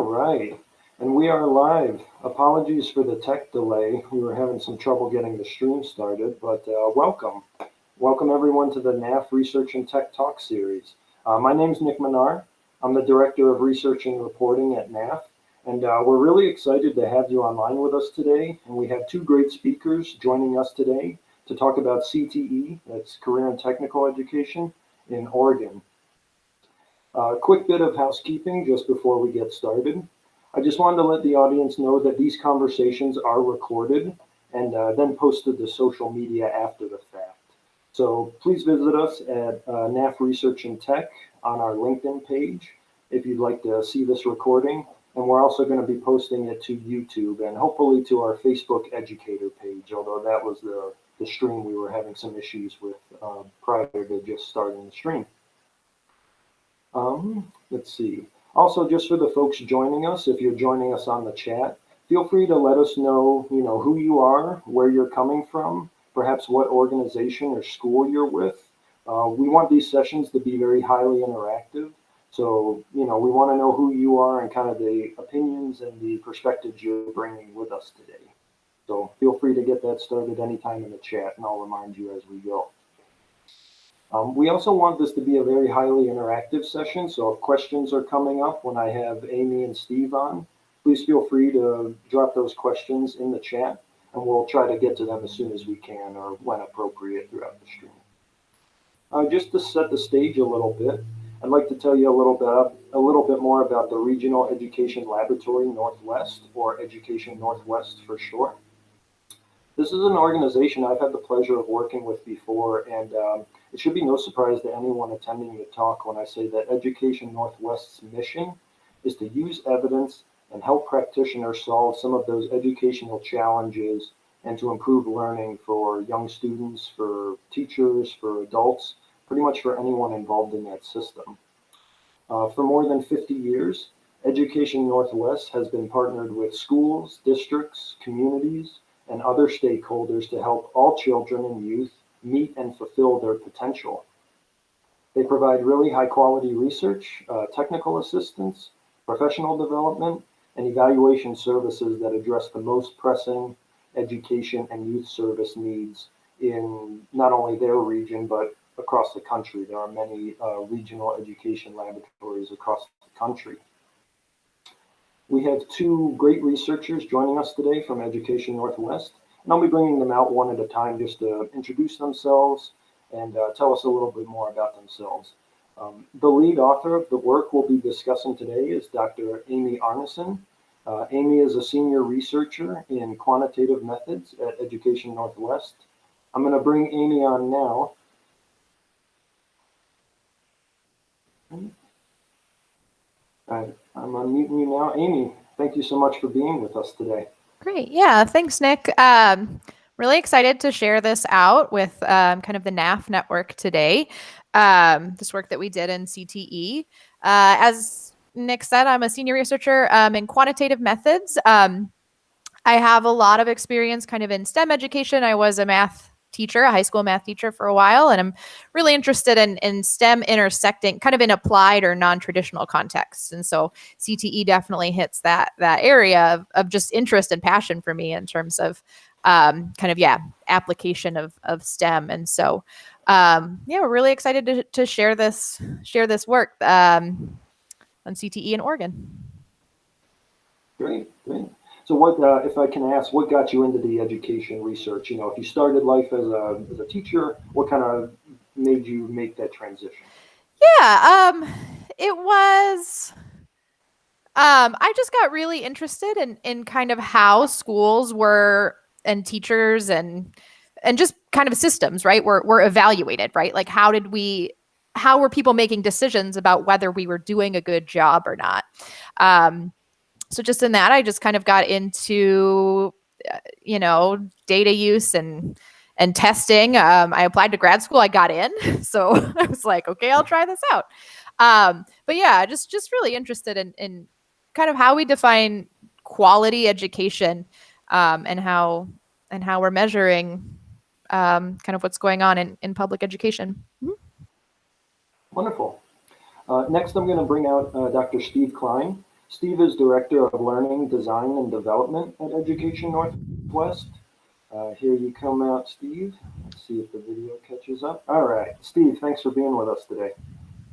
right. And we are live. Apologies for the tech delay. We were having some trouble getting the stream started, but welcome. Welcome everyone to the NAF Research and Tech Talk series. My name is Nick Minar. I'm the Director of Research and Reporting at NAF, and we're really excited to have you online with us today. And we have two great speakers joining us today to talk about CTE, that's Career and Technical Education, in Oregon. A quick bit of housekeeping just before we get started. I just wanted to let the audience know that these conversations are recorded and then posted to social media after the fact. So please visit us at NAF Research and Tech on our LinkedIn page if you'd like to see this recording. And we're also going to be posting it to YouTube and hopefully to our Facebook educator page, although that was the stream we were having some issues with prior to just starting the stream. Let's see. Also, just for the folks joining us, if you're joining us on the chat, feel free to let us know, who you are, where you're coming from, perhaps what organization or school you're with. We want these sessions to be very highly interactive. So, we want to know who you are and kind of the opinions and the perspectives you're bringing with us today. So feel free to get that started anytime in the chat, and I'll remind you as we go. We also want this to be a very highly interactive session, so if questions are coming up when I have Amy and Steve on, please feel free to drop those questions in the chat, and we'll try to get to them as soon as we can or when appropriate throughout the stream. Just to set the stage a little bit, I'd like to tell you a little bit more about the Regional Education Laboratory Northwest, or Education Northwest for short. This is an organization I've had the pleasure of working with before, and it should be no surprise to anyone attending the talk when I say that Education Northwest's mission is to use evidence and help practitioners solve some of those educational challenges and to improve learning for young students, for teachers, for adults, pretty much for anyone involved in that system. For more than 50 years, Education Northwest has been partnered with schools, districts, communities, and other stakeholders to help all children and youth meet and fulfill their potential. They provide really high quality research, technical assistance, professional development, and evaluation services that address the most pressing education and youth service needs in not only their region, but across the country. There are many regional education laboratories across the country. We have two great researchers joining us today from Education Northwest, and I'll be bringing them out one at a time just to introduce themselves and tell us a little bit more about themselves. The lead author of the work we'll be discussing today is Dr. Amy Arneson. Amy is a senior researcher in quantitative methods at Education Northwest. I'm going to bring Amy on now. All right, I'm unmuting you now. Amy, thank you so much for being with us today. Great. Yeah, thanks, Nick. Really excited to share this out with kind of the NAF network today, this work that we did in CTE. As Nick said, I'm a senior researcher in quantitative methods. I have a lot of experience kind of in STEM education. I was a math teacher, a high school math teacher for a while, and I'm really interested in STEM intersecting kind of in applied or non-traditional contexts. And so CTE definitely hits that area of just interest and passion for me in terms of application of STEM. And so we're really excited to share this work on CTE in Oregon. Great. So what, if I can ask, what got you into the education research? If you started life as a teacher, what kind of made you make that transition? Yeah, it was, I just got really interested in kind of how schools were and teachers and just kind of systems, right, were evaluated, right? Like how were people making decisions about whether we were doing a good job or not? So just in that, I just kind of got into, data use and testing. I applied to grad school. I got in. So I was like, okay, I'll try this out. But yeah, just really interested in kind of how we define quality education and how we're measuring kind of what's going on in public education. Mm-hmm. Wonderful. Next, I'm going to bring out Dr. Steve Klein. Steve is Director of Learning, Design, and Development at Education Northwest. Here you come out, Steve. Let's see if the video catches up. All right, Steve, thanks for being with us today.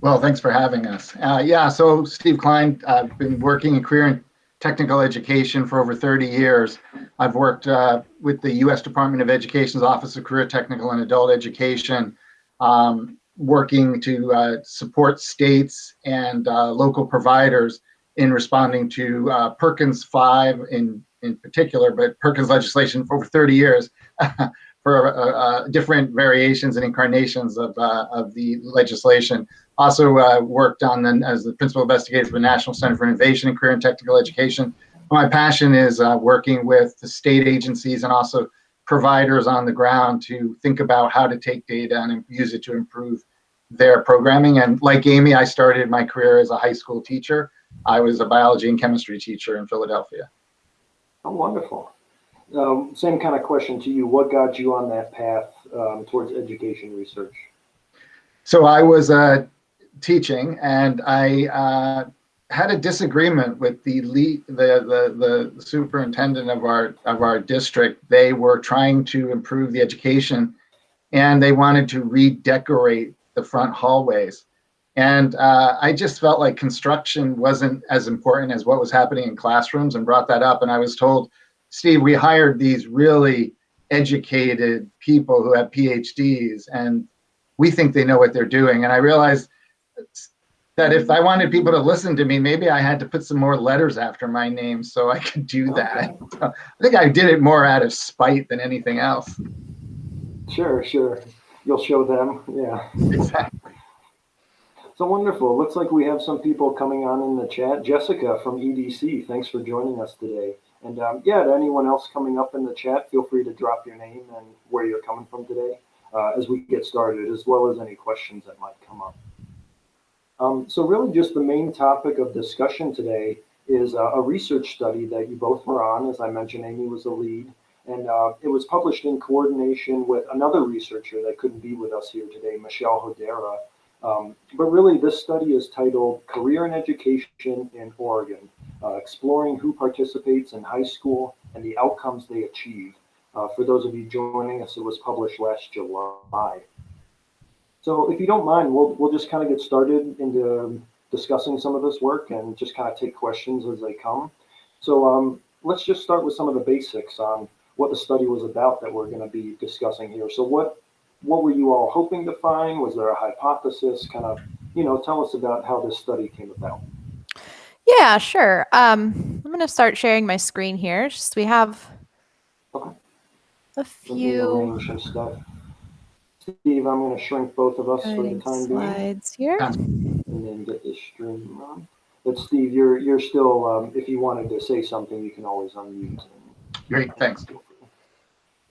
Well, thanks for having us. So Steve Klein, I've been working in career and technical education for over 30 years. I've worked with the U.S. Department of Education's Office of Career, Technical, and Adult Education, working to support states and local providers in responding to Perkins V in particular, but Perkins legislation for over 30 years for different variations and incarnations of the legislation. Also worked on as the principal investigator for the National Center for Innovation in Career and Technical Education. My passion is working with the state agencies and also providers on the ground to think about how to take data and use it to improve their programming. And like Amy, I started my career as a high school teacher. I was a biology and chemistry teacher in Philadelphia. Oh, wonderful. Same kind of question to you. What got you on that path towards education research? So I was teaching, and I had a disagreement with the superintendent of our district. They were trying to improve the education, and they wanted to redecorate the front hallways. And I just felt like construction wasn't as important as what was happening in classrooms, and brought that up. And I was told, Steve, we hired these really educated people who have PhDs, and we think they know what they're doing. And I realized that if I wanted people to listen to me, maybe I had to put some more letters after my name so I could do that. Okay. So I think I did it more out of spite than anything else. Sure. You'll show them. Yeah. Exactly. So wonderful. Looks like we have some people coming on in the chat. Jessica from EDC, thanks for joining us today. And to anyone else coming up in the chat, feel free to drop your name and where you're coming from today as we get started, as well as any questions that might come up. So really just the main topic of discussion today is a research study that you both were on. As I mentioned, Amy was the lead, and it was published in coordination with another researcher that couldn't be with us here today, Michelle Hodera. But really this study is titled Career and Education in Oregon, exploring who participates in high school and the outcomes they achieve. For those of you joining us, it was published last July. So if you don't mind, we'll just kind of get started into discussing some of this work and just kind of take questions as they come. So let's just start with some of the basics on what the study was about that we're going to be discussing here. So what were you all hoping to find? Was there a hypothesis? Kind of, tell us about how this study came about. Yeah, sure. I'm going to start sharing my screen here. Just we have a few arrange some stuff. Steve, I'm going to shrink both of us for the time being. Slides here. And then get this stream on. But Steve, you're still, if you wanted to say something, you can always unmute. Great, thanks. All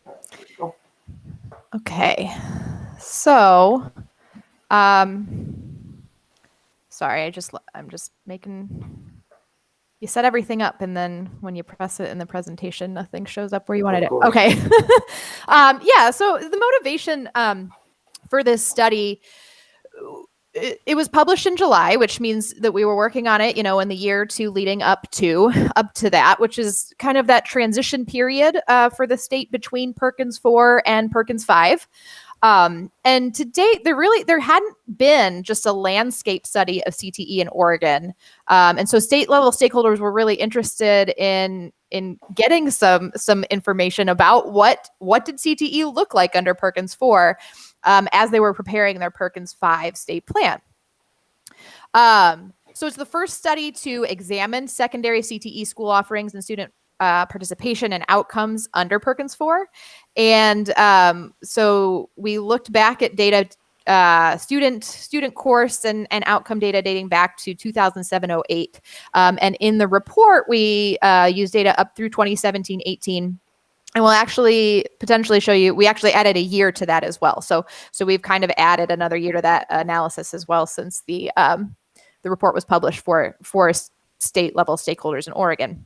right, there we go. Okay, so, sorry, I'm just making, you set everything up and then when you press it in the presentation, nothing shows up where you wanted it. Okay. So the motivation for this study, it was published in July, which means that we were working on it, in the year or two leading up to that, which is kind of that transition period for the state between Perkins IV and Perkins V. And to date, there hadn't been just a landscape study of CTE in Oregon. And so state level stakeholders were really interested in getting some information about what did CTE look like under Perkins IV as they were preparing their Perkins V state plan. So it's the first study to examine secondary CTE school offerings and student participation and outcomes under Perkins IV. And so we looked back at data, student course and outcome data dating back to 2007-08. And in the report, we used data up through 2017-18. And we'll actually potentially show you, we actually added a year to that as well. So we've kind of added another year to that analysis as well since the report was published for state level stakeholders in Oregon.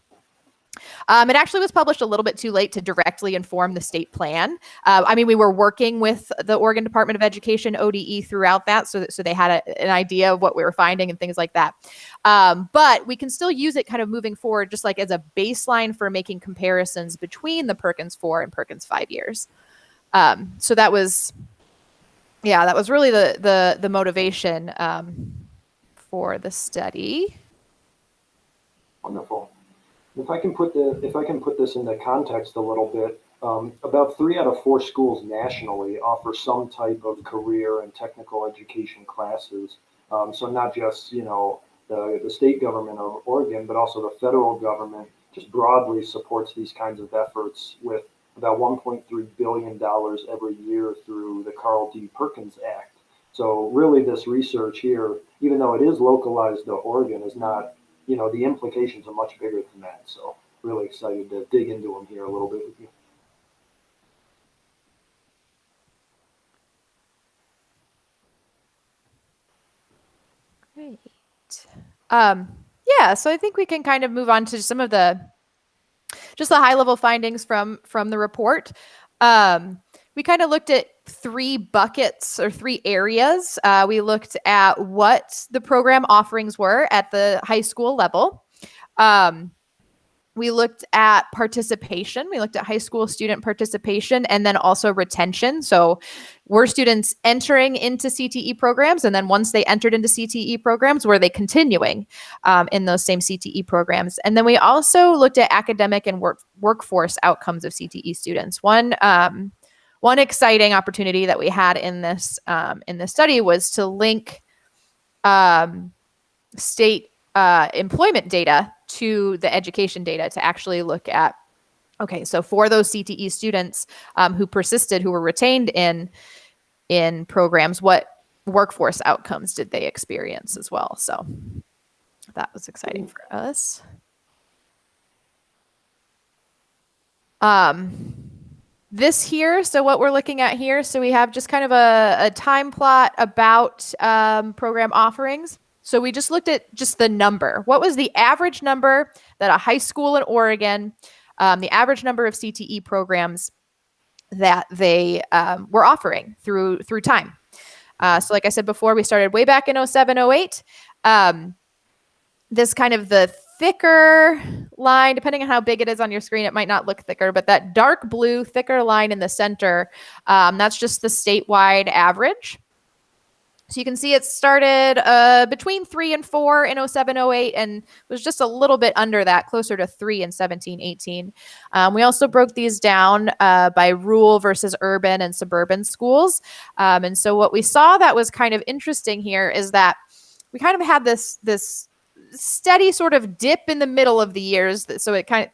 It actually was published a little bit too late to directly inform the state plan. I mean, we were working with the Oregon Department of Education, ODE, throughout that, so they had an idea of what we were finding and things like that. But we can still use it kind of moving forward, just like as a baseline for making comparisons between the Perkins 4 and Perkins 5 years. So that was really the motivation for the study. Wonderful. If I can put this into context a little bit, about 3 out of 4 schools nationally offer some type of career and technical education classes. So not just the state government of Oregon, but also the federal government just broadly supports these kinds of efforts with about $1.3 billion every year through the Carl D. Perkins Act. So really, this research here, even though it is localized to Oregon, is not. The implications are much bigger than that. So really excited to dig into them here a little bit with you. Great. So I think we can kind of move on to some of the high level findings from the report. We kind of looked at 3 buckets or 3 areas. We looked at what the program offerings were at the high school level. We looked at participation. We looked at high school student participation and then also retention. So were students entering into CTE programs? And then once they entered into CTE programs, were they continuing in those same CTE programs? And then we also looked at academic and workforce outcomes of CTE students. One exciting opportunity that we had in this study was to link state employment data to the education data to actually look at, okay, so for those CTE students who persisted, who were retained in programs, what workforce outcomes did they experience as well? So that was exciting for us. This here, so what we're looking at here, so we have just kind of a time plot about program offerings. So we just looked at just the number. What was the average number that a high school in Oregon, the average number of CTE programs that they were offering through time? So like I said before, we started way back in 07, 08. This kind of the thicker line, depending on how big it is on your screen, it might not look thicker, but that dark blue thicker line in the center, that's just the statewide average. So you can see it started between 3 and 4 in 07, 08, and was just a little bit under that, closer to 3 in 17, 18. We also broke these down by rural versus urban and suburban schools. And so what we saw that was kind of interesting here is that we kind of had this steady sort of dip in the middle of the years. So it kind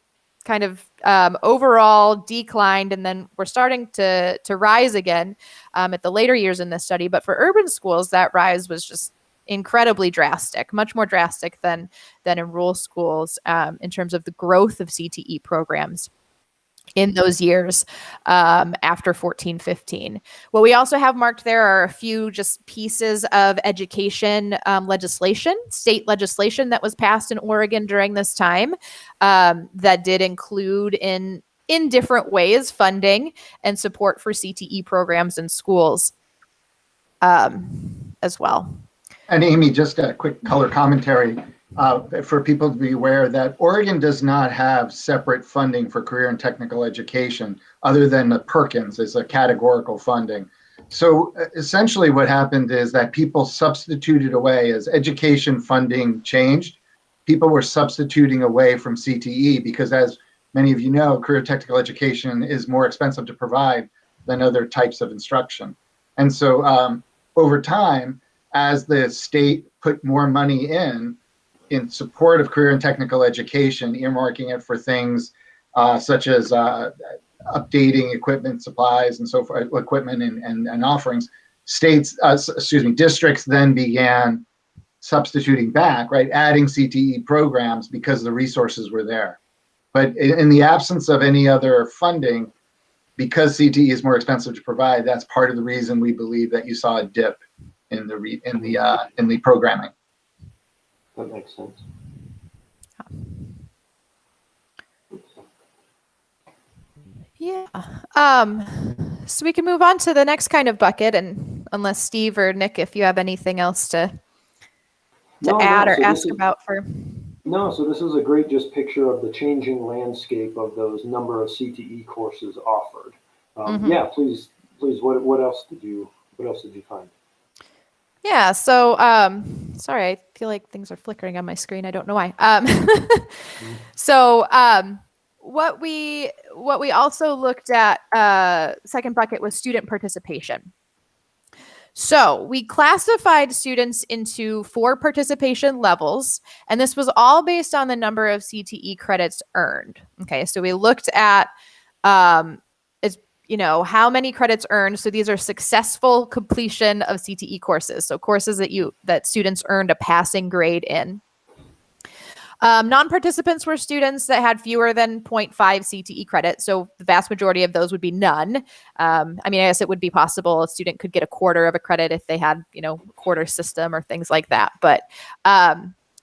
of overall declined, and then we're starting to rise again at the later years in this study. But for urban schools, that rise was just incredibly drastic, much more drastic than in rural schools in terms of the growth of CTE programs in those years after 14, 15. What we also have marked there are a few just pieces of education legislation, state legislation that was passed in Oregon during this time that did include in different ways funding and support for CTE programs in schools as well. And Amy, just a quick color commentary. For people to be aware that Oregon does not have separate funding for career and technical education other than the Perkins as a categorical funding. So essentially what happened is that people substituted away as education funding changed. People were substituting away from CTE because, as many of you know, career technical education is more expensive to provide than other types of instruction. And so over time, as the state put more money in support of career and technical education, earmarking it for things such as updating equipment, supplies, and so forth, equipment and offerings, districts then began substituting back, right, adding CTE programs because the resources were there. But in the absence of any other funding, because CTE is more expensive to provide, that's part of the reason we believe that you saw a dip in the programming. That makes sense. Yeah. So we can move on to the next kind of bucket, and unless Steve or Nick, if you have anything else to add or ask about for. No, so this is a great just picture of the changing landscape of those number of CTE courses offered. Yeah, please, what else did you find? Yeah, so sorry, I feel like things are flickering on my screen. I don't know why. So what we also looked at, second bucket, was student participation. So we classified students into 4 participation levels, and this was all based on the number of CTE credits earned. Okay, so we looked at how many credits earned. So these are successful completion of CTE courses. So courses that students earned a passing grade in. Non-participants were students that had fewer than 0.5 CTE credits. So the vast majority of those would be none. I guess it would be possible a student could get a quarter of a credit if they had, quarter system or things like that. But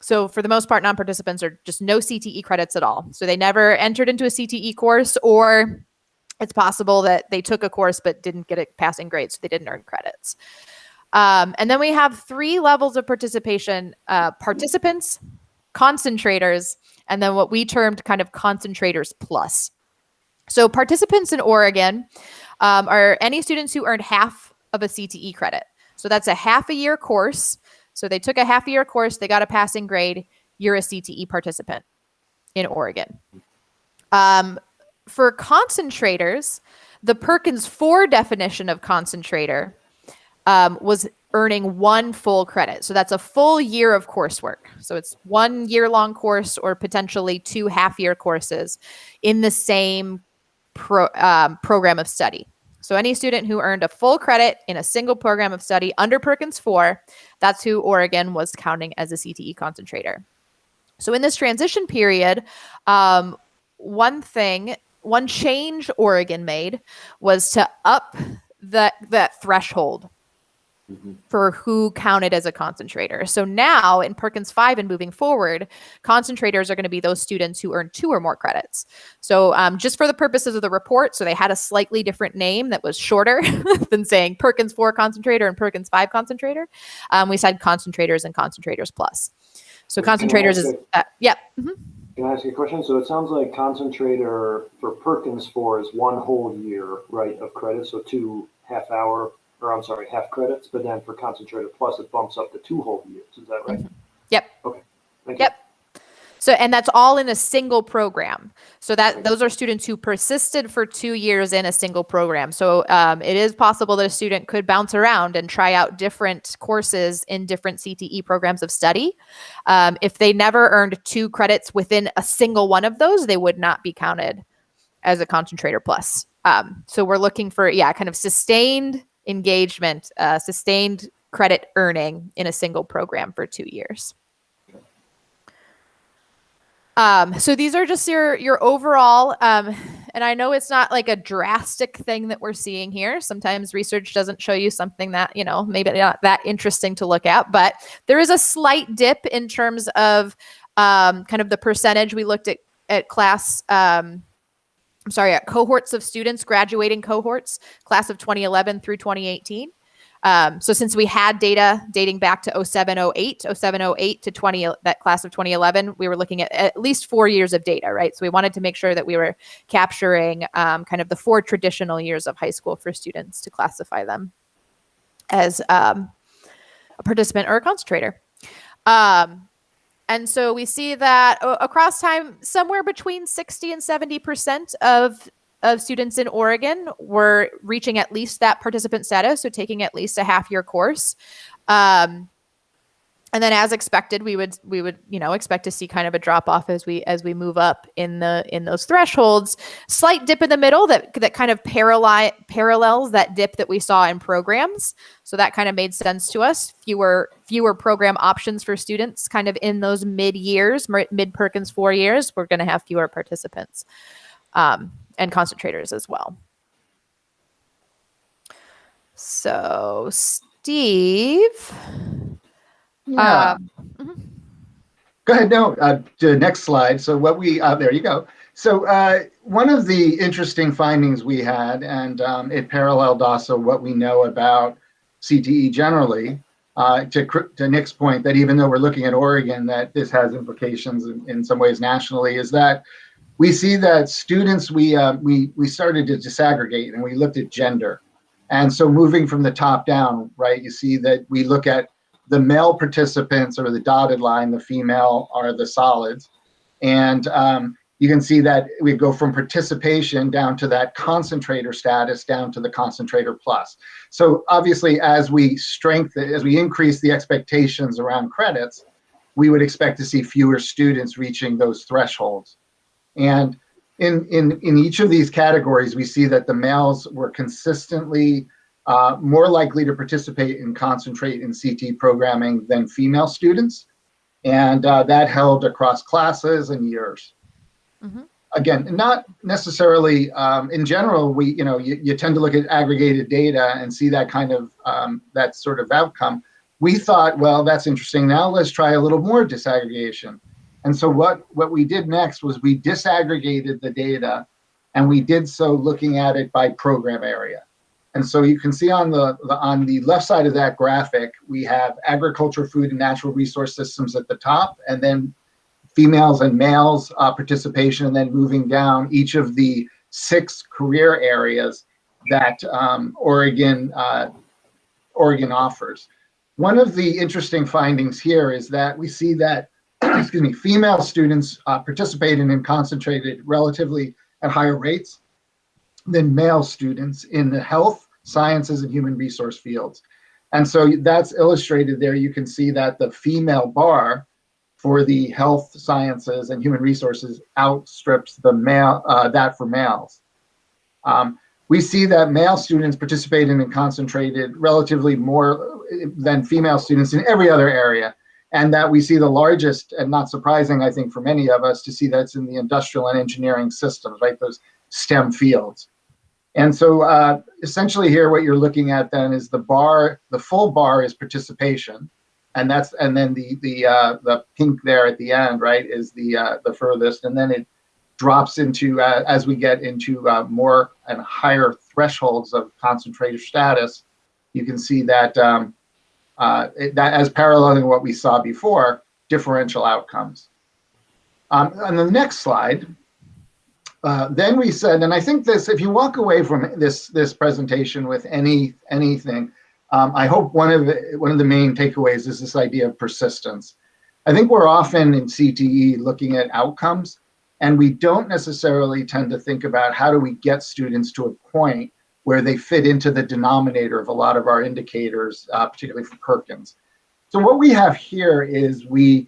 so for the most part, non-participants are just no CTE credits at all. So they never entered into a CTE course, or it's possible that they took a course but didn't get a passing grade, so they didn't earn credits. And then we have 3 levels of participation: participants, concentrators, and then what we termed kind of concentrators plus. So participants in Oregon are any students who earned half of a CTE credit. So that's a half a year course. So they took a half a year course, they got a passing grade, you're a CTE participant in Oregon. For concentrators, the Perkins IV definition of concentrator was earning 1 full credit. So that's a full year of coursework. So it's 1 year-long course, or potentially 2 half-year courses in the same program of study. So any student who earned a full credit in a single program of study under Perkins IV, that's who Oregon was counting as a CTE concentrator. So in this transition period, one change Oregon made was to up that threshold for who counted as a concentrator. So now in Perkins V and moving forward, concentrators are going to be those students who earn 2 or more credits. So just for the purposes of the report, so they had a slightly different name that was shorter than saying Perkins IV concentrator and Perkins V concentrator. We said concentrators and concentrators plus. So concentrators is, yeah. Can I ask you a question? So it sounds like concentrator for Perkins IV is 1 whole year, right, of credits, so 2 half credits, but then for concentrator plus it bumps up to 2 whole years. Is that right? Yep. Okay. Thank you. Yep. So, and that's all in a single program. So those are students who persisted for 2 years in a single program. So it is possible that a student could bounce around and try out different courses in different CTE programs of study. If they never earned 2 credits within a single one of those, they would not be counted as a concentrator plus. So we're looking for, kind of sustained engagement, sustained credit earning in a single program for 2 years. So these are just your overall, and I know it's not like a drastic thing that we're seeing here. Sometimes research doesn't show you something that, maybe not that interesting to look at, but there is a slight dip in terms of kind of the percentage. We looked at cohorts of students, graduating cohorts, class of 2011 through 2018. So since we had data dating back to 0708 to that class of 2011, we were looking at least 4 years of data, right? So we wanted to make sure that we were capturing kind of the 4 traditional years of high school for students to classify them as a participant or a concentrator. And so we see that across time, somewhere between 60 and 70% of students in Oregon were reaching at least that participant status, so taking at least a half-year course. And then, as expected, we would expect to see kind of a drop off as we move up in those thresholds. Slight dip in the middle that kind of parallels that dip that we saw in programs. So that kind of made sense to us. Fewer program options for students, kind of in those mid Perkins 4 years. We're going to have fewer participants and concentrators as well. So, Steve. Yeah. Go ahead. No, the next slide. So what we, there you go. So one of the interesting findings we had, and it paralleled also what we know about CTE generally, to Nick's point that even though we're looking at Oregon, that this has implications in some ways nationally, is that we see that students, we started to disaggregate and we looked at gender. And so moving from the top down, right, you see that we look at the male participants or the dotted line, the female are the solids. And you can see that we go from participation down to that concentrator status down to the concentrator plus. So obviously, as we increase the expectations around credits, we would expect to see fewer students reaching those thresholds. And in each of these categories, we see that the males were consistently more likely to participate and concentrate in CTE programming than female students. And that held across classes and years. Mm-hmm. Again, not necessarily, in general, you tend to look at aggregated data and see that kind of, that sort of outcome. We thought, well, that's interesting. Now let's try a little more disaggregation. And so what we did next was we disaggregated the data, and we did so looking at it by program area. And so you can see on the left side of that graphic, we have agriculture, food, and natural resource systems at the top, and then females and males participation, and then moving down each of the 6 career areas that Oregon offers. One of the interesting findings here is that we see that excuse me, female students participated and concentrated relatively at higher rates than male students in the health, sciences, and human resource fields. And so that's illustrated there. You can see that the female bar for the health sciences and human resources outstrips the male, that for males. We see that male students participated and concentrated relatively more than female students in every other area. And that we see the largest, and not surprising, I think, for many of us, to see that's in the industrial and engineering systems, right? Those STEM fields. And so essentially here, what you're looking at then is the bar, the full bar is participation. And then the pink there at the end, right, is the furthest. And then it drops into, as we get into more and higher thresholds of concentrator status, you can see that that as paralleling what we saw before, differential outcomes. On the next slide, then we said, and I think this, if you walk away from this presentation with anything, I hope one of the main takeaways is this idea of persistence. I think we're often in CTE looking at outcomes, and we don't necessarily tend to think about how do we get students to a point where they fit into the denominator of a lot of our indicators, particularly for Perkins. So what we have here is we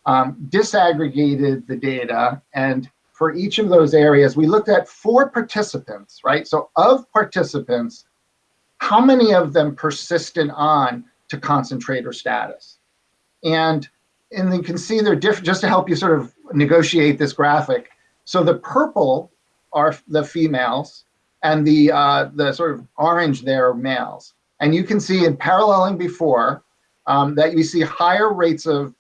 disaggregated the data, and for each of those areas, we looked at 4 participants, right? So of participants, how many of them persisted on to concentrator status? And you can see they're different, just to help you sort of negotiate this graphic. So the purple are the females, and the sort of orange there are males. And you can see in paralleling before that you see higher rates of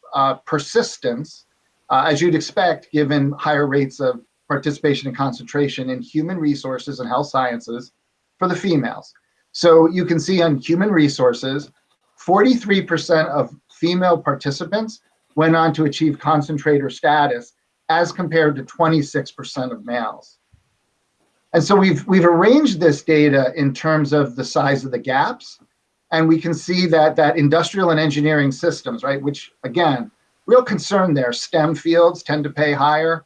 persistence, as you'd expect, given higher rates of participation and concentration in human resources and health sciences for the females. So you can see on human resources, 43% of female participants went on to achieve concentrator status as compared to 26% of males. And so we've arranged this data in terms of the size of the gaps, and we can see that industrial and engineering systems, right, which again, real concern there, STEM fields tend to pay higher.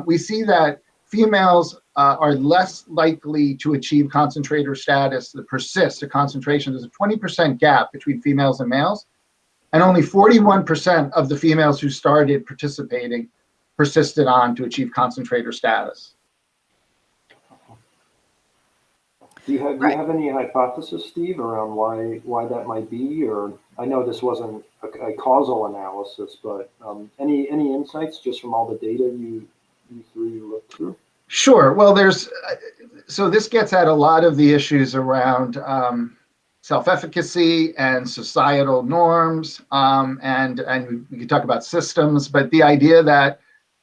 We see that females are less likely to achieve concentrator status that persists to concentration. There's a 20% gap between females and males, and only 41% of the females who started participating persisted on to achieve concentrator status. Do you have any hypothesis, Steve, around why that might be? Or I know this wasn't a causal analysis, but any insights just from all the data you looked through? Sure. Well, so this gets at a lot of the issues around self-efficacy and societal norms, and we can talk about systems, but the idea that,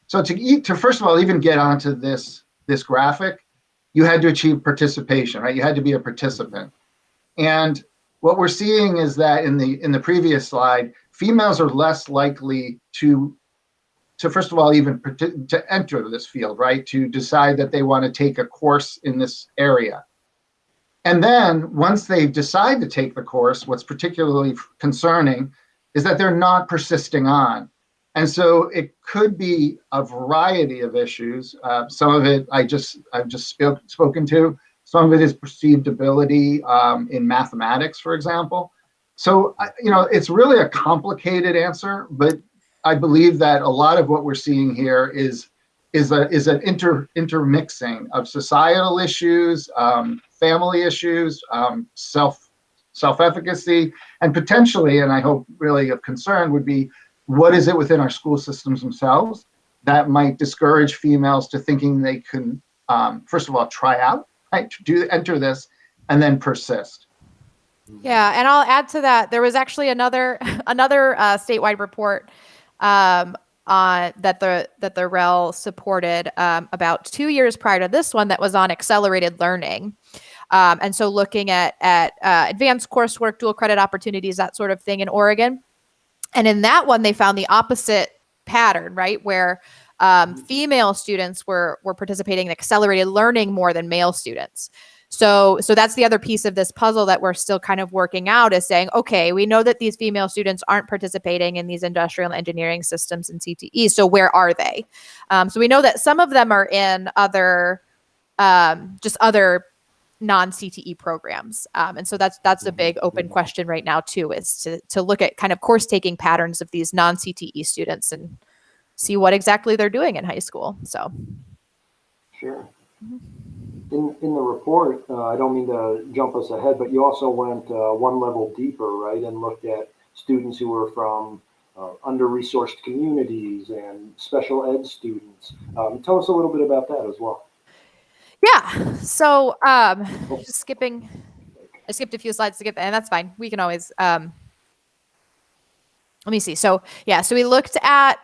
so to first of all even get onto this graphic, you had to achieve participation, right? You had to be a participant. And what we're seeing is that in the previous slide, females are less likely to first of all even to enter this field, right? To decide that they want to take a course in this area. And then once they decide to take the course, what's particularly concerning is that they're not persisting on. And so it could be a variety of issues. Some of it I've just spoken to. Some of it is perceived ability in mathematics, for example. So, it's really a complicated answer, but I believe that a lot of what we're seeing here is an intermixing of societal issues, family issues, self-efficacy, and potentially, and I hope really of concern, would be what is it within our school systems themselves that might discourage females to thinking they can, first of all, try out, right, enter this, and then persist. Yeah, and I'll add to that. There was actually another statewide report that the REL supported about 2 years prior to this one that was on accelerated learning. And so looking at advanced coursework, dual credit opportunities, that sort of thing in Oregon. And in that one, they found the opposite pattern, right? Where female students were participating in accelerated learning more than male students. So that's the other piece of this puzzle that we're still kind of working out, is saying, okay, we know that these female students aren't participating in these industrial engineering systems and CTE. So where are they? So we know that some of them are in other non-CTE programs. And so that's a big open question right now too, is to look at kind of course taking patterns of these non-CTE students and see what exactly they're doing in high school. So. Sure. In the report, I don't mean to jump us ahead, but you also went one level deeper, right, and looked at students who were from under-resourced communities and special ed students. Tell us a little bit about that as well. Yeah. So just skipping, I skipped a few slides to get there, and that's fine. We can always, let me see. So yeah, so we looked at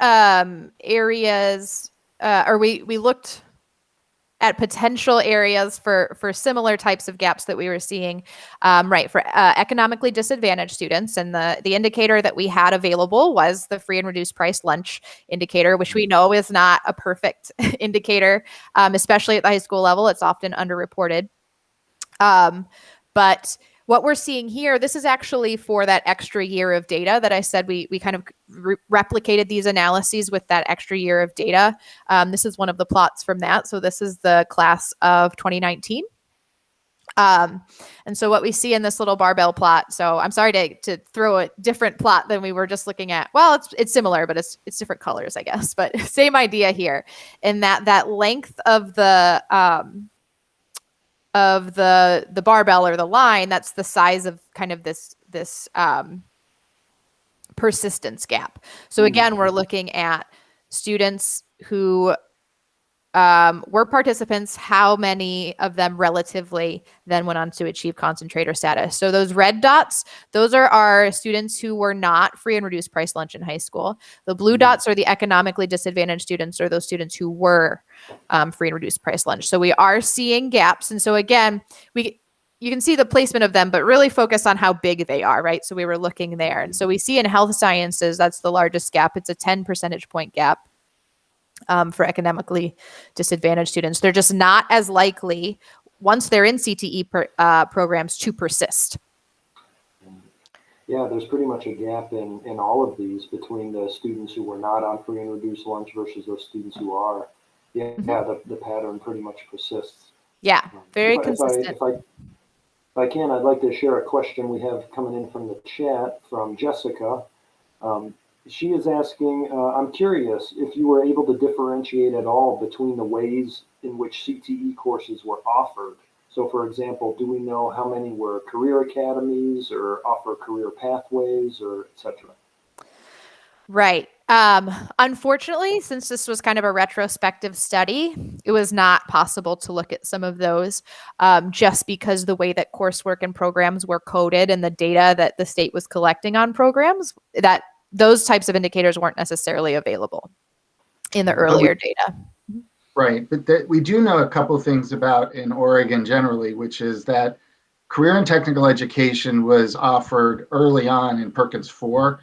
areas, or we looked at potential areas for similar types of gaps that we were seeing, right, for economically disadvantaged students. And the indicator that we had available was the free and reduced price lunch indicator, which we know is not a perfect indicator, especially at the high school level. It's often underreported. But what we're seeing here, this is actually for that extra year of data that I said we kind of replicated these analyses with that extra year of data. This is one of the plots from that. So this is the class of 2019. And so what we see in this little barbell plot, so I'm sorry to throw a different plot than we were just looking at. Well, it's similar, but it's different colors, I guess, but same idea here. In that length of the barbell or the line, that's the size of kind of this persistence gap. So again, we're looking at students who were participants, how many of them relatively then went on to achieve concentrator status. So those red dots, those are our students who were not free and reduced price lunch in high school. The blue dots are the economically disadvantaged students, or those students who were free and reduced price lunch. So we are seeing gaps. And so again, you can see the placement of them, but really focus on how big they are, right? So we were looking there. And so we see in health sciences, that's the largest gap. It's a 10 percentage point gap. For economically disadvantaged students. They're just not as likely, once they're in CTE programs, to persist. Yeah, there's pretty much a gap in all of these between the students who were not on free and reduced lunch versus those students who are. Yeah, the pattern pretty much persists. Yeah, very consistent. If I can, I'd like to share a question we have coming in from the chat from Jessica. She is asking, I'm curious if you were able to differentiate at all between the ways in which CTE courses were offered. So for example, do we know how many were career academies or offer career pathways or et cetera? Right. Unfortunately, since this was kind of a retrospective study, it was not possible to look at some of those just because the way that coursework and programs were coded and the data that the state was collecting on programs, that those types of indicators weren't necessarily available in the earlier data. Right, but we do know a couple of things about in Oregon generally, which is that career and technical education was offered early on in Perkins IV.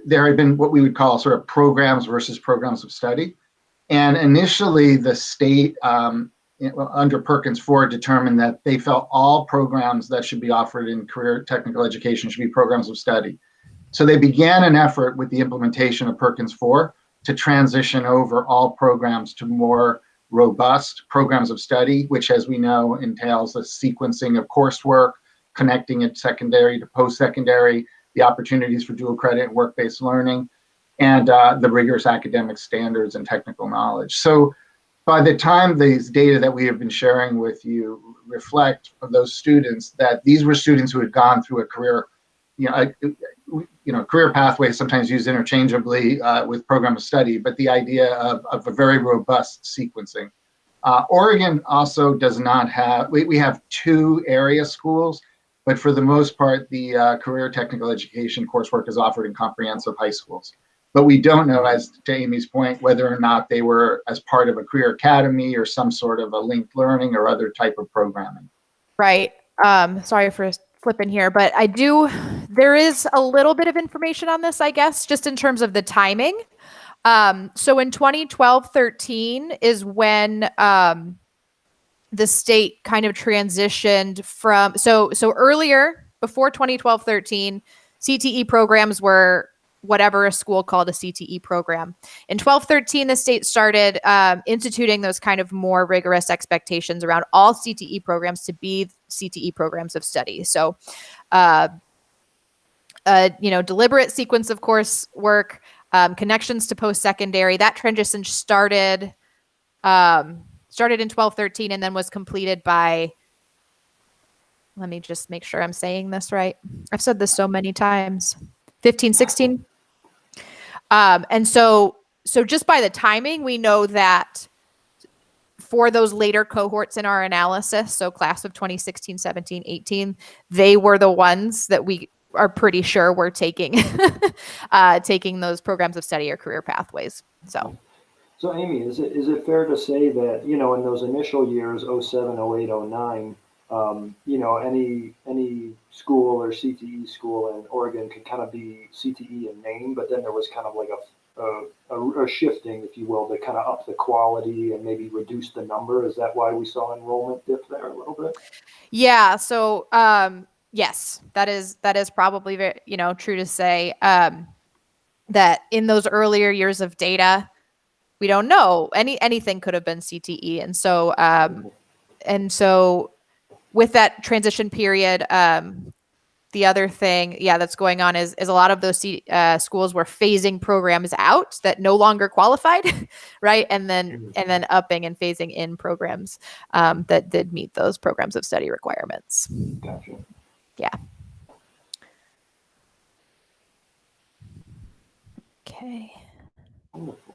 There had been what we would call sort of programs versus programs of study. And initially the state under Perkins IV determined that they felt all programs that should be offered in career technical education should be programs of study. So they began an effort with the implementation of Perkins IV to transition over all programs to more robust programs of study, which, as we know, entails the sequencing of coursework, connecting it secondary to post-secondary, the opportunities for dual credit and work-based learning, and the rigorous academic standards and technical knowledge. So by the time these data that we have been sharing with you reflect of those students, that these were students who had gone through a career, career pathways sometimes used interchangeably with program of study, but the idea of a very robust sequencing. Oregon also does not have, we have 2 area schools, but for the most part, the career technical education coursework is offered in comprehensive high schools. But we don't know, as to Amy's point, whether or not they were as part of a career academy or some sort of a linked learning or other type of programming. Right. Sorry for flipping here, but there is a little bit of information on this, I guess, just in terms of the timing. So in 2012-13 is when the state kind of transitioned from, so earlier, before 2012-13, CTE programs were whatever a school called a CTE program. In 12-13, the state started instituting those kind of more rigorous expectations around all CTE programs to be CTE programs of study. So, deliberate sequence of coursework, connections to post-secondary. That transition started in 12-13 and then was completed by, let me just make sure I'm saying this right. I've said this so many times. 15-16. And so just by the timing, we know that for those later cohorts in our analysis, so class of 2016, 17, 18, they were the ones that we are pretty sure were taking those programs of study or career pathways. So Amy, is it fair to say that, in those initial years, 07, 08, 09, any school or CTE school in Oregon could kind of be CTE in name, but then there was kind of like a shifting, if you will, to kind of up the quality and maybe reduce the number. Is that why we saw enrollment dip there a little bit? Yeah. So yes, that is probably very, true to say that in those earlier years of data, we don't know anything could have been CTE, and so with that transition period, the other thing, that's going on is a lot of those schools were phasing programs out that no longer qualified, right? And then upping and phasing in programs that did meet those programs of study requirements. Gotcha. Yeah. Okay. Wonderful.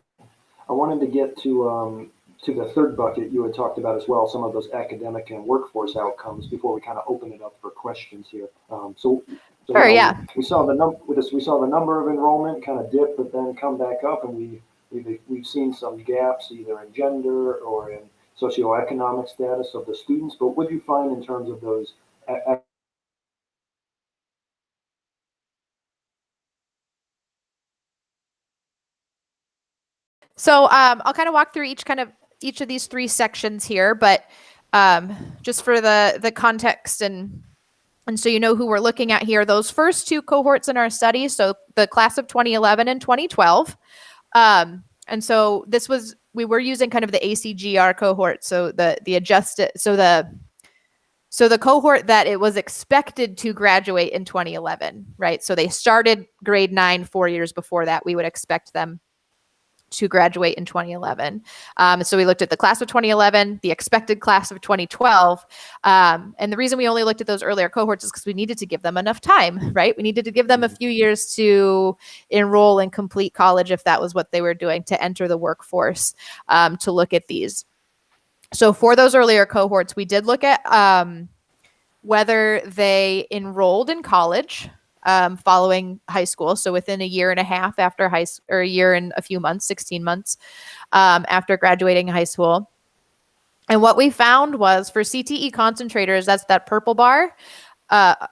I wanted to get to the third bucket you had talked about as well, some of those academic and workforce outcomes before we kind of open it up for questions here. Sure, yeah. We saw the number of enrollment kind of dip, but then come back up, and we've seen some gaps either in gender or in socioeconomic status of the students. But what do you find in terms of those? So I'll kind of walk through each of these 3 sections here, but just for the context and so you know who we're looking at here, those first 2 cohorts in our study, so the class of 2011 and 2012. And so we were using kind of the ACGR cohort, so the adjusted, so the cohort that it was expected to graduate in 2011, right? So they started grade 9 4 years before that. We would expect them to graduate in 2011. So we looked at the class of 2011, the expected class of 2012. And the reason we only looked at those earlier cohorts is because we needed to give them enough time, right? We needed to give them a few years to enroll and complete college if that was what they were doing, to enter the workforce, to look at these. So for those earlier cohorts, we did look at whether they enrolled in college following high school. So within a year and a half after or a year and a few months, 16 months after graduating high school. And what we found was for CTE concentrators, that's that purple bar, CTE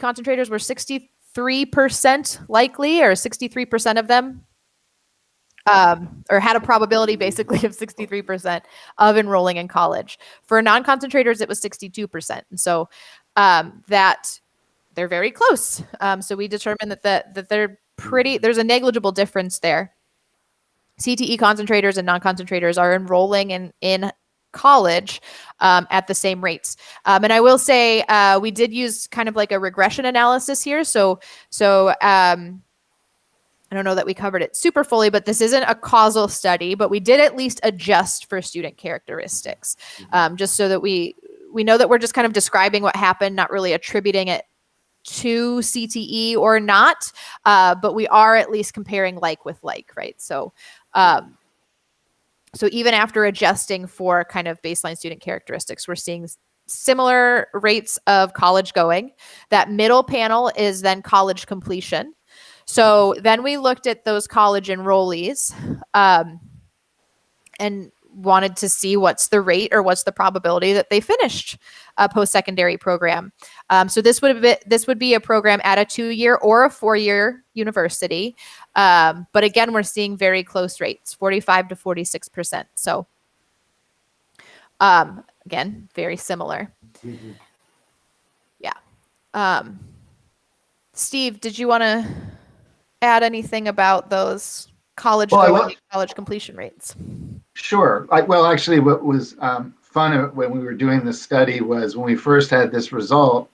concentrators were 63% likely, or 63% of them, or had a probability basically of 63% of enrolling in college. For non-concentrators, it was 62%. And so that they're very close. So we determined that they're there's a negligible difference there. CTE concentrators and non-concentrators are enrolling in college at the same rates. And I will say we did use kind of like a regression analysis here. So I don't know that we covered it super fully, but this isn't a causal study, but we did at least adjust for student characteristics, just so that we know that we're just kind of describing what happened, not really attributing it to CTE or not, but we are at least comparing like with like, right? So even after adjusting for kind of baseline student characteristics, we're seeing similar rates of college going. That middle panel is then college completion. So then we looked at those college enrollees and wanted to see what's the rate or what's the probability that they finished a post-secondary program. So this would be a program at a 2-year or a 4-year university. But again, we're seeing very close rates, 45 to 46%. So again, very similar. Mm-hmm. Yeah. Steve, did you want to add anything about those college completion rates? Sure. Actually, what was fun when we were doing this study was when we first had this result,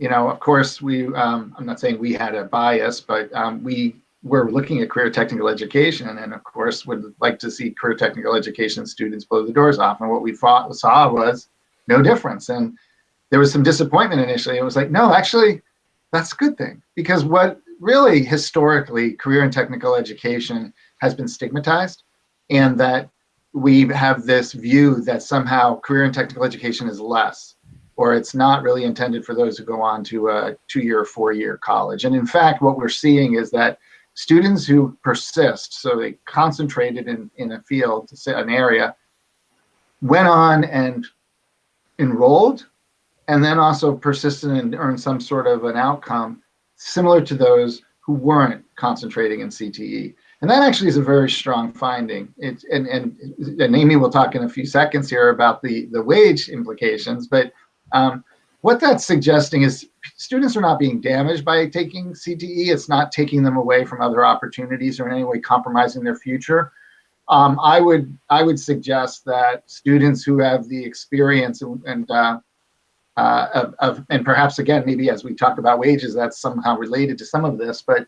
of course, I'm not saying we had a bias, but we were looking at career technical education, and of course would like to see career technical education students blow the doors off. And what we saw was no difference. And there was some disappointment initially. It was like, no, actually, that's a good thing, because what really historically career and technical education has been stigmatized, and that we have this view that somehow career and technical education is less, or it's not really intended for those who go on to a 2-year or 4-year college. And in fact, what we're seeing is that students who persist, so they concentrated in a field, an area, went on and enrolled, and then also persisted and earned some sort of an outcome similar to those who weren't concentrating in CTE. And that actually is a very strong finding. And Amy will talk in a few seconds here about the wage implications, but what that's suggesting is students are not being damaged by taking CTE. It's not taking them away from other opportunities or in any way compromising their future. I would suggest that students who have the experience and perhaps again, maybe as we talk about wages, that's somehow related to some of this, but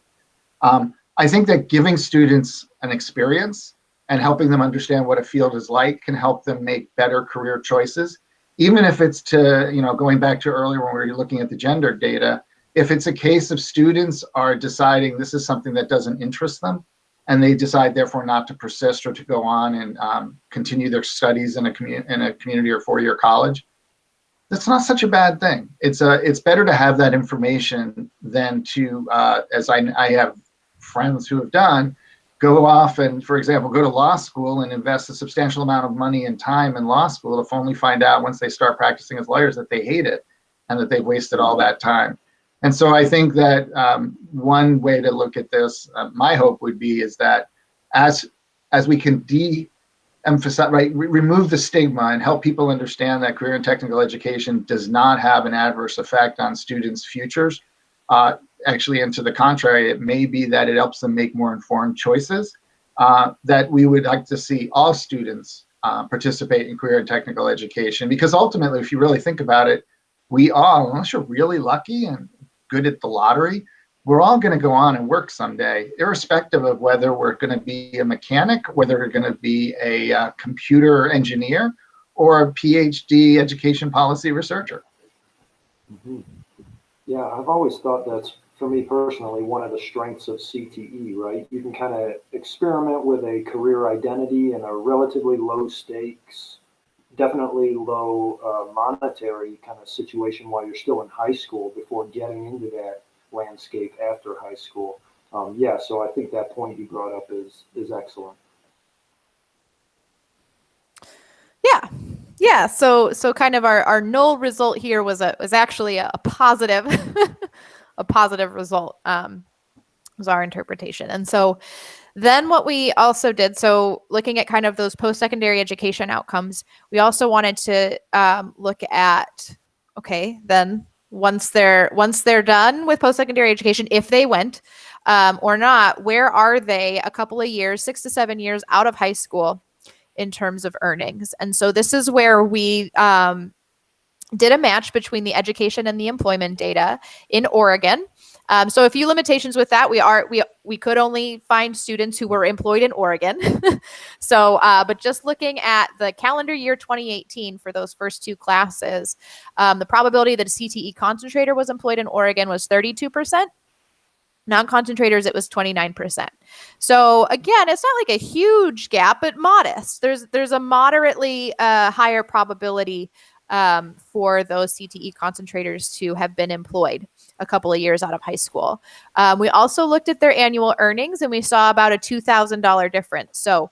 I think that giving students an experience and helping them understand what a field is like can help them make better career choices, even if it's to, going back to earlier when we were looking at the gender data, if it's a case of students are deciding this is something that doesn't interest them, and they decide therefore not to persist or to go on and continue their studies in a community or 4-year college, that's not such a bad thing. It's better to have that information than to, as I have friends who have done, go off and, for example, go to law school and invest a substantial amount of money and time in law school to only find out once they start practicing as lawyers that they hate it and that they've wasted all that time. And so I think that one way to look at this, my hope would be, is that as we can de-emphasize, right, remove the stigma and help people understand that career and technical education does not have an adverse effect on students' futures. Actually, and to the contrary, it may be that it helps them make more informed choices, that we would like to see all students participate in career and technical education, because ultimately, if you really think about it, we all, unless you're really lucky and good at the lottery, we're all going to go on and work someday, irrespective of whether we're going to be a mechanic, whether we're going to be a computer engineer, or a PhD education policy researcher. Mhm. Yeah, I've always thought that's, for me personally, one of the strengths of CTE, right? You can kind of experiment with a career identity in a relatively low stakes, definitely low monetary kind of situation while you're still in high school before getting into that landscape after high school. Yeah, so I think that point you brought up is excellent. Yeah. Yeah. So kind of our null result here was actually a positive a positive result, was our interpretation. And so then what we also did, so looking at kind of those post-secondary education outcomes, we also wanted to look at, okay, then once they're done with post-secondary education, if they went or not, where are they a couple of years, 6 to 7 years out of high school in terms of earnings? And so this is where we did a match between the education and the employment data in Oregon. So a few limitations with that. We could only find students who were employed in Oregon. So, but just looking at the calendar year 2018 for those first two classes, the probability that a CTE concentrator was employed in Oregon was 32%. Non-concentrators, it was 29%. So again, it's not like a huge gap, but modest. There's a moderately higher probability for those CTE concentrators to have been employed a couple of years out of high school. We also looked at their annual earnings, and we saw about a $2,000 difference. So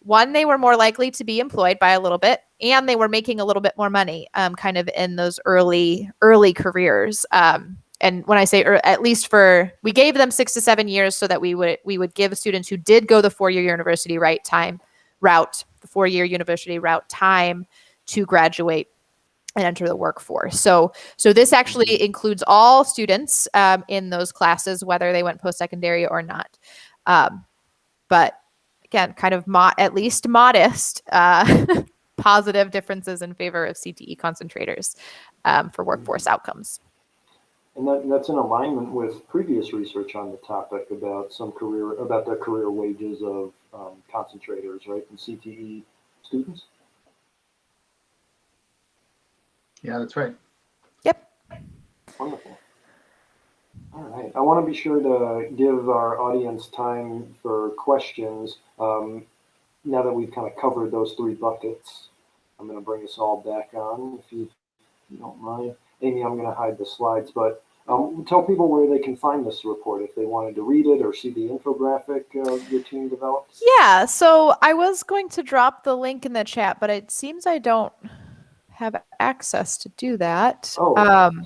one, they were more likely to be employed by a little bit, and they were making a little bit more money kind of in those early and when I say at least we gave them 6 to 7 years so that we would give students who did go the 4-year university route time to graduate and enter the workforce. So this actually includes all students in those classes, whether they went post-secondary or not. But again, kind of at least modest positive differences in favor of CTE concentrators for workforce outcomes. And that's in alignment with previous research on the topic about the career wages of concentrators, right, and CTE students. Yeah, that's right. Yep. Wonderful. All right. I want to be sure to give our audience time for questions. Now that we've kind of covered those three buckets, I'm going to bring us all back on, if you don't mind. Amy, I'm going to hide the slides, but tell people where they can find this report if they wanted to read it or see the infographic your team developed. Yeah, so I was going to drop the link in the chat, but it seems I don't have access to do that. Oh,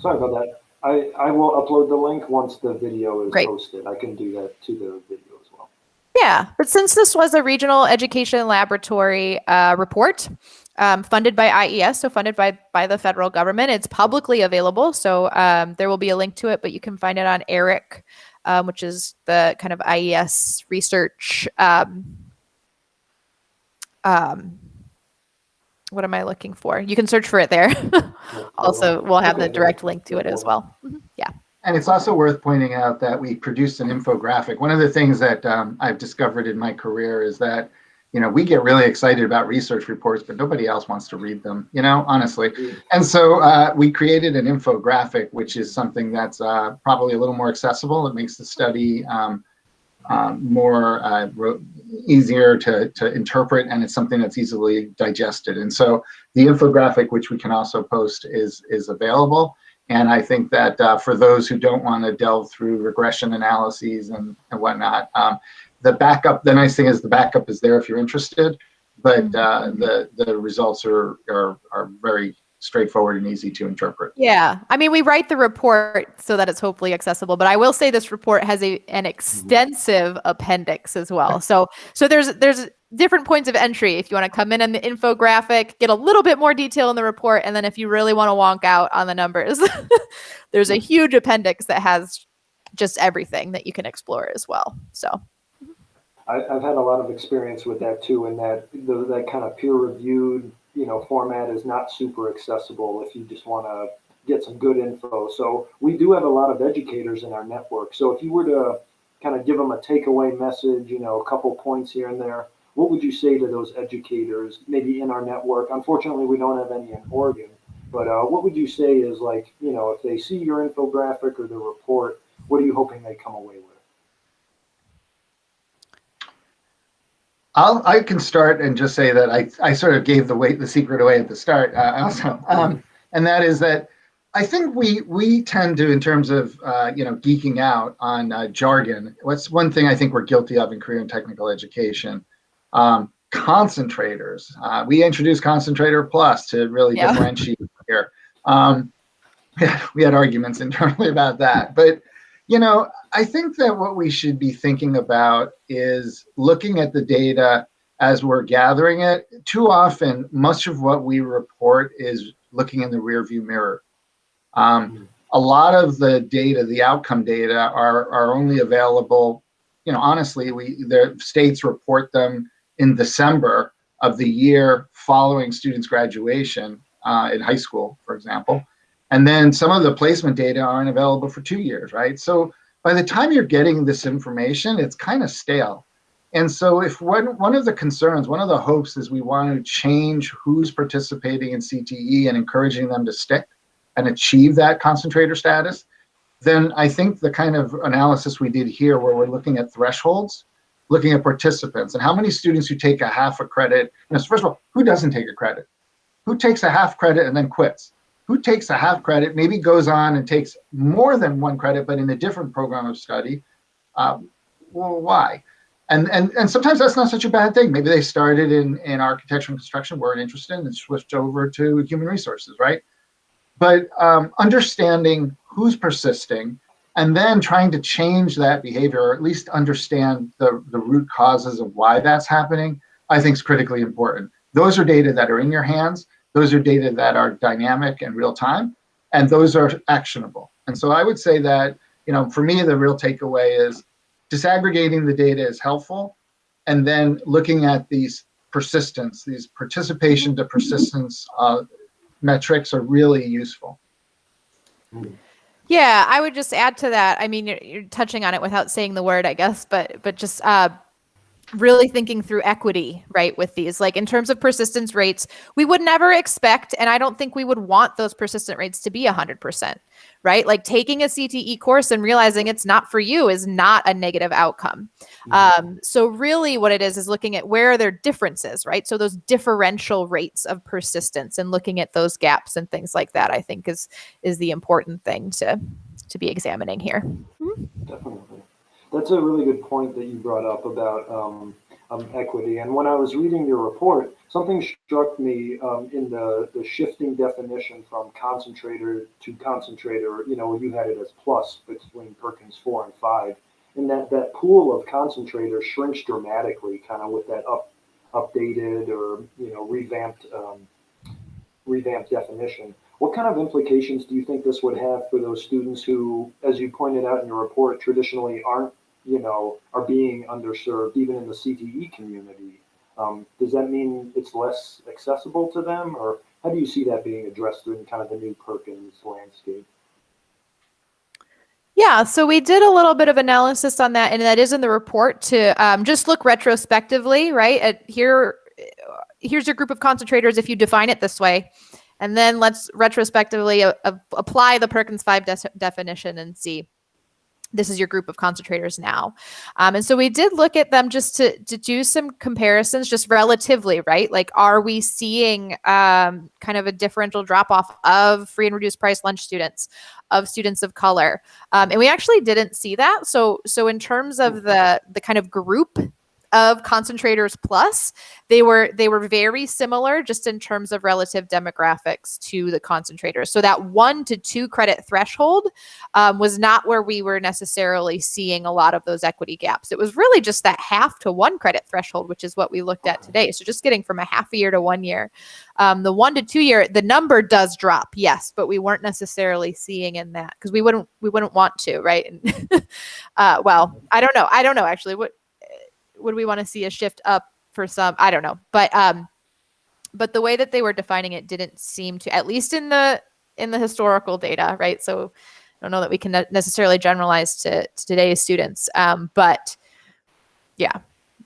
sorry about that. I will upload the link once the video is posted. I can do that to the video as well. Yeah, but since this was a regional education laboratory report funded by IES, so funded by the federal government, it's publicly available. So there will be a link to it, but you can find it on ERIC, which is the kind of IES research. What am I looking for? You can search for it there. Also, we'll have the direct link to it as well. Yeah. And it's also worth pointing out that we produced an infographic. One of the things that I've discovered in my career is that, we get really excited about research reports, but nobody else wants to read them, honestly. And so we created an infographic, which is something that's probably a little more accessible. It makes the study more easier to interpret, and it's something that's easily digested. And so the infographic, which we can also post, is available. And I think that for those who don't want to delve through regression analyses and whatnot, the nice thing is the backup is there if you're interested, but the results are very straightforward and easy to interpret. Yeah, I mean, we write the report so that it's hopefully accessible, but I will say this report has an extensive appendix as well. So there's different points of entry if you want to come in the infographic, get a little bit more detail in the report, and then if you really want to wonk out on the numbers, there's a huge appendix that has just everything that you can explore as well. So I've had a lot of experience with that too, and that kind of peer-reviewed format is not super accessible if you just want to get some good info. So we do have a lot of educators in our network. So if you were to kind of give them a takeaway message, a couple points here and there, what would you say to those educators, maybe in our network? Unfortunately, we don't have any in Oregon, but what would you say is like, if they see your infographic or the report, what are you hoping they come away with? I can start and just say that I sort of gave the secret away at the start also, and that is that I think we tend to, in terms of geeking out on jargon. What's one thing I think we're guilty of in career and technical education? Concentrators. We introduced Concentrator Plus to really differentiate here. We had arguments internally about that, but I think that what we should be thinking about is looking at the data as we're gathering it. Too often, much of what we report is looking in the rearview mirror. A lot of the data, the outcome data, are only available. Honestly, the states report them in December of the year following students' graduation in high school, for example. And then some of the placement data aren't available for 2 years, right? So by the time you're getting this information, it's kind of stale. And so if one of the concerns, one of the hopes is we want to change who's participating in CTE and encouraging them to stick and achieve that concentrator status, then I think the kind of analysis we did here, where we're looking at thresholds, looking at participants, and how many students who take a half a credit. First of all, who doesn't take a credit? Who takes a half credit and then quits? Who takes a half credit, maybe goes on and takes more than one credit, but in a different program of study? Well, why? And sometimes that's not such a bad thing. Maybe they started in architecture and construction, weren't interested, and switched over to human resources, right? But understanding who's persisting and then trying to change that behavior, or at least understand the root causes of why that's happening, I think is critically important. Those are data that are in your hands. Those are data that are dynamic and real time, and those are actionable. And so I would say that, for me, the real takeaway is disaggregating the data is helpful, and then looking at these persistence, these participation to persistence metrics are really useful. Yeah, I would just add to that. I mean, you're touching on it without saying the word, I guess, but just really thinking through equity, right, with these, like in terms of persistence rates, we would never expect, and I don't think we would want those persistent rates to be 100%, right? Like taking a CTE course and realizing it's not for you is not a negative outcome. So really what it is looking at where are there differences, right? So those differential rates of persistence and looking at those gaps and things like that, I think is the important thing to be examining here. Definitely. That's a really good point that you brought up about equity. And when I was reading your report, something struck me in the shifting definition from concentrator to concentrator, you had it as plus between Perkins 4 and 5. And that pool of concentrators shrinks dramatically kind of with that updated or, revamped definition. What kind of implications do you think this would have for those students who, as you pointed out in your report, traditionally aren't, are being underserved, even in the CTE community? Does that mean it's less accessible to them, or how do you see that being addressed in kind of the new Perkins landscape? Yeah, so we did a little bit of analysis on that, and that is in the report to just look retrospectively, right? Here's your group of concentrators if you define it this way. And then let's retrospectively apply the Perkins V definition and see this is your group of concentrators now. And so we did look at them just to do some comparisons just relatively, right? Like, are we seeing kind of a differential drop off of free and reduced price lunch students, of students of color? And we actually didn't see that. So in terms of the kind of group of concentrators plus, they were very similar just in terms of relative demographics to the concentrators. So that 1 to 2 credit threshold was not where we were necessarily seeing a lot of those equity gaps. It was really just that half to 1 credit threshold, which is what we looked at today. So just getting from a half a year to 1 year. The 1 to 2 year, the number does drop, yes, but we weren't necessarily seeing in that because we wouldn't want to, right? Well, I don't know actually. Would we want to see a shift up for some? I don't know. But the way that they were defining it didn't seem to, at least in the in the historical data, right? So I don't know that we can necessarily generalize to today's students, but yeah,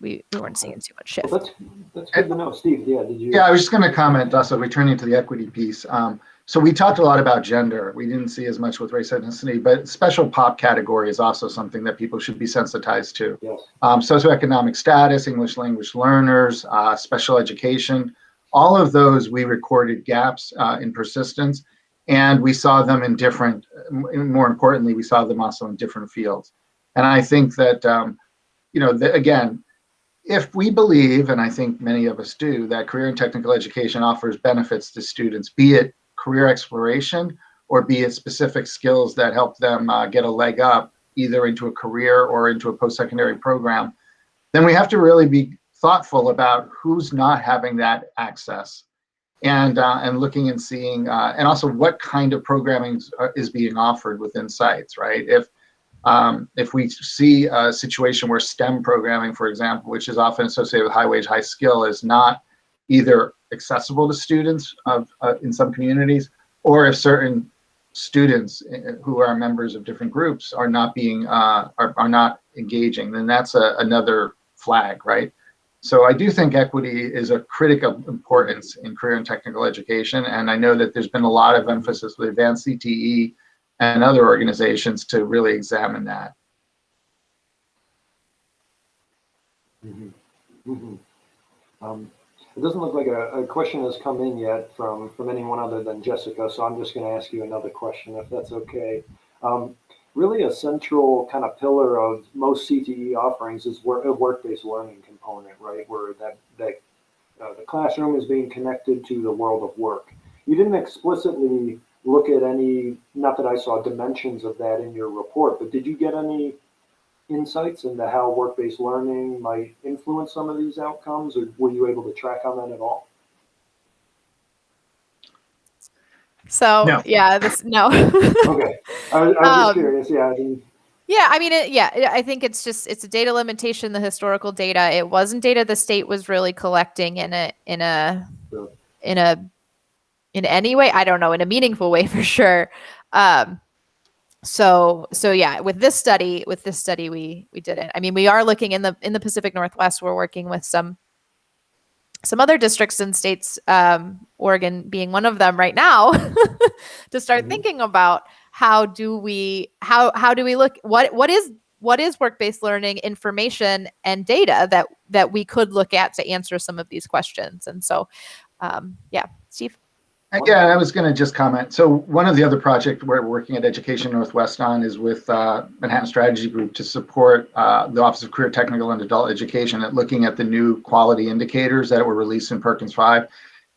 we weren't seeing too much shift. Well, that's good to know. Steve, yeah, did you? Yeah, I was just going to comment also, returning to the equity piece. So we talked a lot about gender. We didn't see as much with race and ethnicity, but special pop category is also something that people should be sensitized to. Yes. Socioeconomic status, English language learners, special education, all of those we recorded gaps in persistence, and we saw them in different, more importantly, we saw them also in different fields. And I think that, again, if we believe, and I think many of us do, that career and technical education offers benefits to students, be it career exploration or be it specific skills that help them get a leg up either into a career or into a post-secondary program, then we have to really be thoughtful about who's not having that access and looking and seeing, and also what kind of programming is being offered within sites, right? If we see a situation where STEM programming, for example, which is often associated with high wage, high skill, is not either accessible to students in some communities, or if certain students who are members of different groups are not being are not engaging, then that's another flag, right? So I do think equity is a critical importance in career and technical education, and I know that there's been a lot of emphasis with advanced CTE and other organizations to really examine that. Mm-hmm. Mm-hmm. It doesn't look like a question has come in yet from anyone other than Jessica, so I'm just going to ask you another question, if that's okay. Really, a central kind of pillar of most CTE offerings is a work-based learning component, right? Where the classroom is being connected to the world of work. You didn't explicitly look at any, not that I saw dimensions of that in your report, but did you get any insights into how work-based learning might influence some of these outcomes, or were you able to track on that at all? So No. yeah, no. Okay, I was just curious. Yeah, I didn't. Yeah, I mean, I think it's a data limitation. The historical data, it wasn't data the state was really collecting in any way. I don't know, in a meaningful way for sure. So yeah, with this study, we didn't. I mean, we are looking in the Pacific Northwest. We're working with some other districts and states, Oregon being one of them right now, to start thinking about how do we look, what is work-based learning information and data that we could look at to answer some of these questions. And so, yeah, Steve. Yeah, I was going to just comment. So one of the other projects we're working at Education Northwest on is with Manhattan Strategy Group to support the Office of Career, Technical, and Adult Education at looking at the new quality indicators that were released in Perkins V.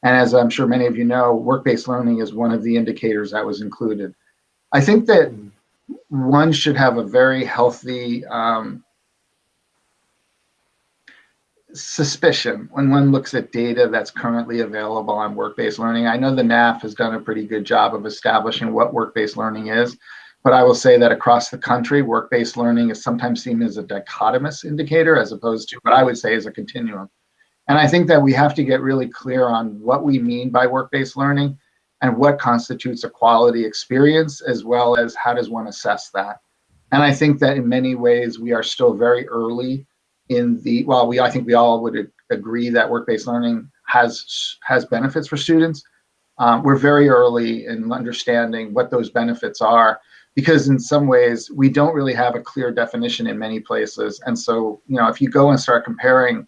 And as I'm sure many of you know, work-based learning is one of the indicators that was included. I think that one should have a very healthy suspicion when one looks at data that's currently available on work-based learning. I know the NAF has done a pretty good job of establishing what work-based learning is, but I will say that across the country, work-based learning is sometimes seen as a dichotomous indicator as opposed to what I would say is a continuum. And I think that we have to get really clear on what we mean by work-based learning and what constitutes a quality experience, as well as how does one assess that. And I think that in many ways, we are still very early in the, I think we all would agree that work-based learning has benefits for students. We're very early in understanding what those benefits are, because in some ways we don't really have a clear definition in many places. And so, if you go and start comparing,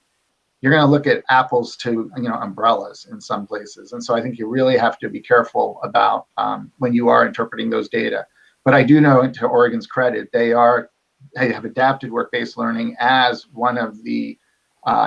you're going to look at apples to, umbrellas in some places. And so I think you really have to be careful about when you are interpreting those data. But I do know, to Oregon's credit, they have adapted work-based learning as one of the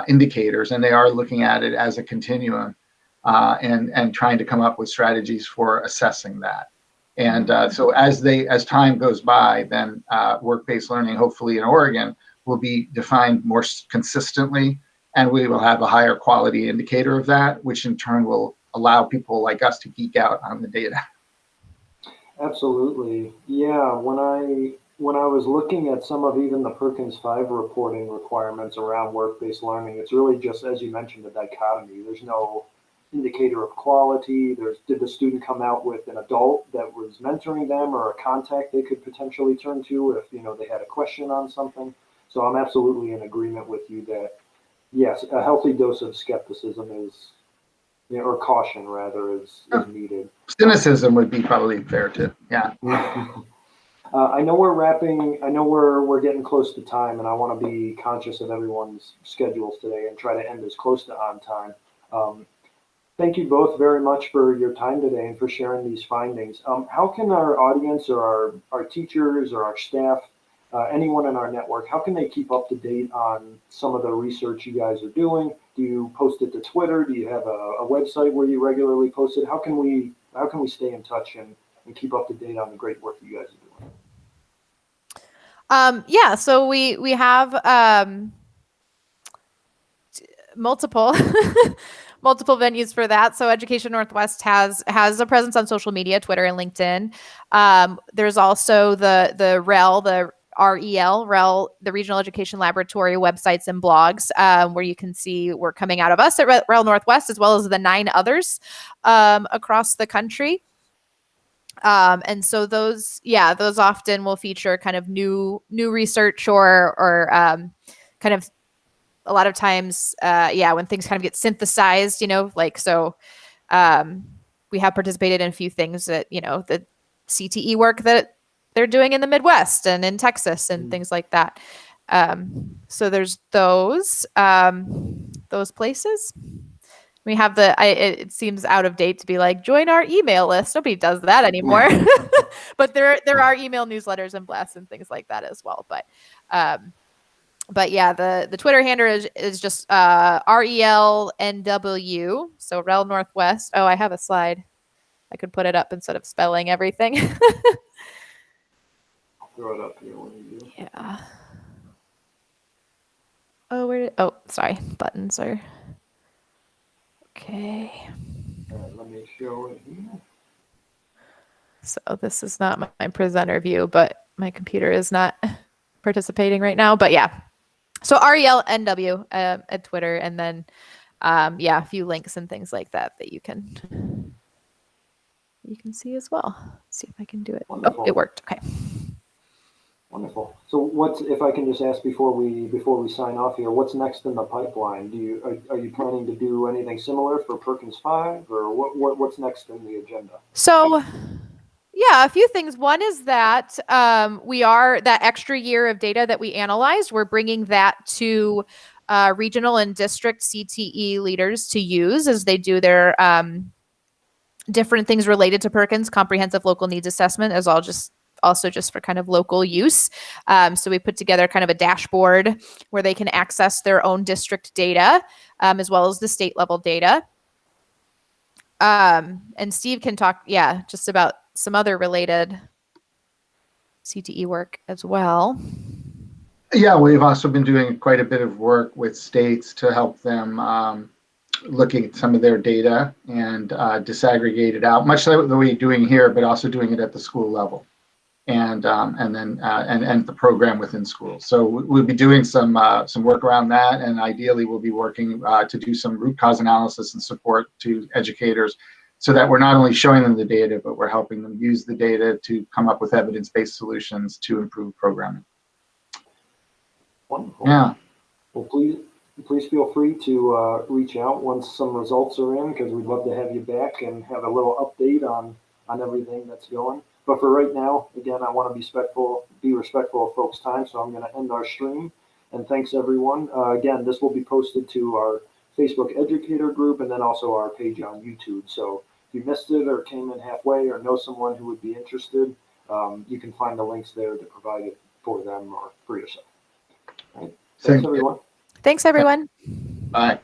indicators, and they are looking at it as a continuum and trying to come up with strategies for assessing that. And so as time goes by, then work-based learning, hopefully in Oregon, will be defined more consistently, and we will have a higher quality indicator of that, which in turn will allow people like us to geek out on the data. Absolutely. Yeah, when I was looking at some of even the Perkins V reporting requirements around work-based learning, it's really just, as you mentioned, a dichotomy. There's no indicator of quality? Did the student come out with an adult that was mentoring them or a contact they could potentially turn to if they had a question on something? So I'm absolutely in agreement with you that yes, a healthy dose of skepticism is, or caution rather, is needed. Cynicism would be probably fair too. Yeah. I know we're wrapping. I know we're getting close to time, and I want to be conscious of everyone's schedules today and try to end as close to on time. Thank you both very much for your time today and for sharing these findings. How can our audience or our teachers or our staff, anyone in our network, how can they keep up to date on some of the research you guys are doing? Do you post it to Twitter? Do you have a website where you regularly post it? How can we stay in touch and keep up to date on the great work you guys are doing? Yeah, so we have multiple multiple venues for that. So Education Northwest has a presence on social media, Twitter and LinkedIn. There's also the REL, the the Regional Education Laboratory websites and blogs, where you can see we're coming out of us at REL Northwest, as well as the 9 others across the country. And so those often will feature kind of new research or kind of a lot of times, when things kind of get synthesized, we have participated in a few things that, the CTE work that they're doing in the Midwest and in Texas and things like that. So there's those places. We have it seems out of date to be like, join our email list. Nobody does that anymore. But there are email newsletters and blasts and things like that as well. But yeah, the Twitter handle is just RELNW. So REL Northwest. Oh, I have a slide. I could put it up instead of spelling everything. I'll throw it up here when you do. Yeah. Sorry. Buttons are. Okay. Let me show it here. So this is not my presenter view, but my computer is not participating right now. But yeah. So RELNW at Twitter, and then a few links and things like that you can see as well. Let's see if I can do it. Wonderful. Oh, it worked. Okay. Wonderful. So if I can just ask before we sign off here, what's next in the pipeline? Are you planning to do anything similar for Perkins 5, or what's next in the agenda? So yeah, a few things. One is that that extra year of data that we analyzed, we're bringing that to regional and district CTE leaders to use as they do their different things related to Perkins comprehensive local needs assessment, as also just for kind of local use. So we put together kind of a dashboard where they can access their own district data, as well as the state level data. And Steve can talk, just about some other related CTE work as well. Yeah, we've also been doing quite a bit of work with states to help them looking at some of their data and disaggregate it out, much like the way you're doing here, but also doing it at the school level and the program within schools. So we'll be doing some work around that, and ideally we'll be working to do some root cause analysis and support to educators, so that we're not only showing them the data, but we're helping them use the data to come up with evidence-based solutions to improve programming. Wonderful. Yeah. Well, please feel free to reach out once some results are in, because we'd love to have you back and have a little update on everything that's going. But for right now, again, I want to be respectful of folks' time, so I'm going to end our stream. And thanks, everyone. Again, this will be posted to our Facebook educator group and then also our page on YouTube. So if you missed it or came in halfway or know someone who would be interested, you can find the links there to provide it for them or for yourself. All right. Thanks, everyone. Thanks, everyone. Bye.